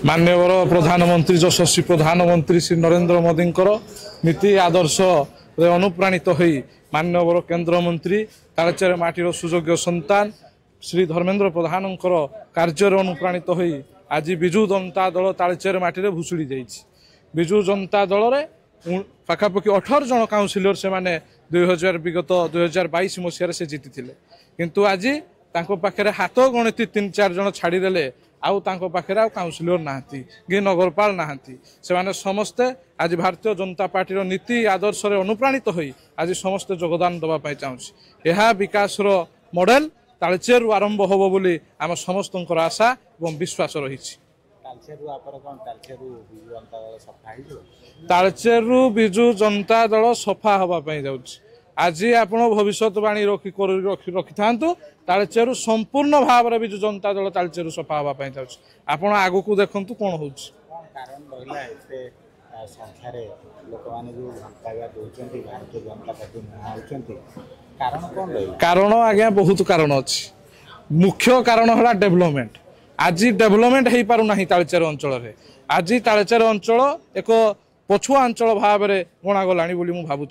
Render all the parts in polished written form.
माननीय प्रधानमंत्री यशस्वी प्रधानमंत्री श्री नरेंद्र मोदी नीति आदर्श अनुप्राणित हो माननीय केंद्र मंत्री तालचेर माटीर सुयोग्य संतान श्री धर्मेंद्र प्रधान कार्य अनुप्राणित हो आज विजु जनता दल तालचेर माटी में भुशुड़ी जाइए। विजु जनता दल में पाखापाखि 18 जन काउनसिलर से माने 2000 विगत 2022 मसीह से जीति किंतु आज पाखे हाथ गणति 3-4 जन छाड़देले पाखे काउनसिलर नहांती कि नगरपाल नहांती से समस्ते आज भारतीय जनता पार्टी नीति आदर्श अनुप्राणित हो आज समस्ते योगदान देवाई चाहूँगी। यह विकास मॉडल तालचेर आरंभ होब बोली आम समस्त आशा और विश्वास रही। तालचेरु विजु जनता दल सफा होगापी जाऊँ आज आप भविष्यवाणी रखि था तालचेरु संपूर्ण भाव में विजु जनता दल तालचेरु सफा होगापी जाऊँ आप आग को देखु कौन हो कारण आज्ञा बहुत कारण अच्छी। मुख्य कारण है डेवलपमेंट। आज डेवलपमेंट हो पारना तालचेर अंचल में आज तालचेर अंचल एक पछुआ अंचल भाव में गणागला मुझे भावुँ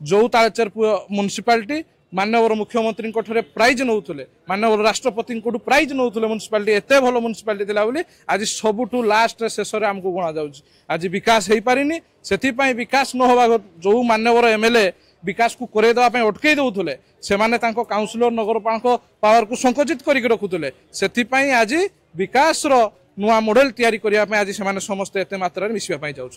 जो तालचेर म्युनिसिपालिटी माननीय मुख्यमंत्री प्राइज नौले माननीय राष्ट्रपति प्राइज नौले म्युनिसिपालिटी एत भल म्युनिसिपालिटी बोली आज सबुठू लास्ट शेष में आमको गणा जा आज विकास हो पारिनी से विकास न होगा जो माननीय एमएलए विकास को करदेवाई अटकई दौले से काउनसिलर नगरपाल पावर को संकुचित करके रखुले से आज विकास नुआ मॉडल तैयारी करने आज से समस्ते एत मात्रा मिसवाई जाऊँ।